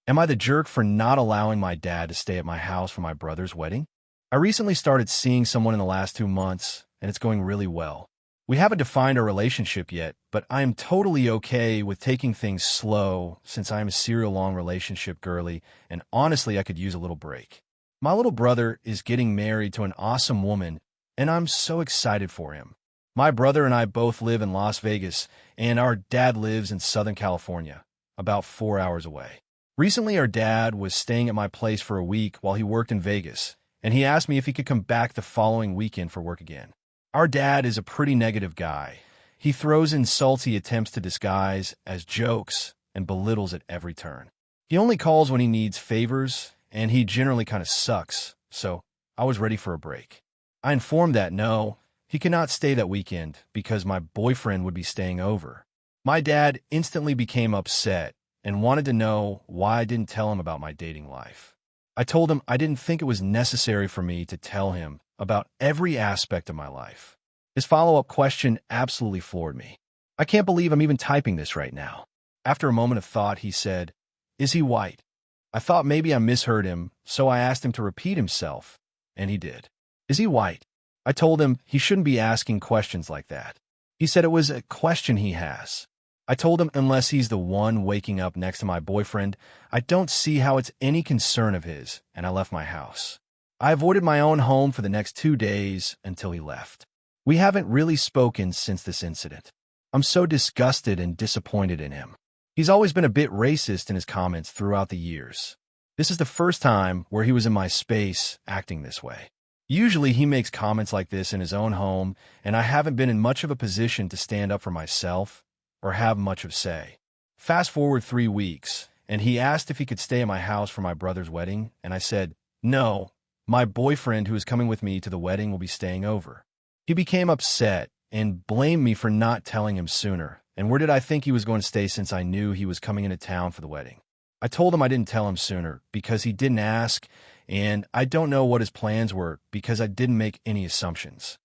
Am I the jerk for not allowing my dad to stay at my house for my brother's wedding? I recently started seeing someone in the last 2 months, and it's going really well. We haven't defined our relationship yet, but I am totally okay with taking things slow since I am a serial long relationship girly, and honestly, I could use a little break. My little brother is getting married to an awesome woman, and I'm so excited for him. My brother and I both live in Las Vegas, and our dad lives in Southern California, about 4 hours away. Recently, our dad was staying at my place for a week while he worked in Vegas, and he asked me if he could come back the following weekend for work again. Our dad is a pretty negative guy. He throws in salty attempts to disguise as jokes and belittles at every turn. He only calls when he needs favors, and he generally kind of sucks, so I was ready for a break. I informed that no, he cannot stay that weekend because my boyfriend would be staying over. My dad instantly became upset and wanted to know why I didn't tell him about my dating life. I told him I didn't think it was necessary for me to tell him about every aspect of my life. His follow-up question absolutely floored me. I can't believe I'm even typing this right now. After a moment of thought, he said, "Is he white?" I thought maybe I misheard him, so I asked him to repeat himself, and he did. "Is he white?" I told him he shouldn't be asking questions like that. He said it was a question he has. I told him unless he's the one waking up next to my boyfriend, I don't see how it's any concern of his, and I left my house. I avoided my own home for the next 2 days until he left. We haven't really spoken since this incident. I'm so disgusted and disappointed in him. He's always been a bit racist in his comments throughout the years. This is the first time where he was in my space acting this way. Usually he makes comments like this in his own home, and I haven't been in much of a position to stand up for myself or have much of say. Fast forward 3 weeks, and he asked if he could stay at my house for my brother's wedding, and I said, "No, my boyfriend who is coming with me to the wedding will be staying over." He became upset and blamed me for not telling him sooner, and where did I think he was going to stay since I knew he was coming into town for the wedding? I told him I didn't tell him sooner because he didn't ask, and I don't know what his plans were because I didn't make any assumptions.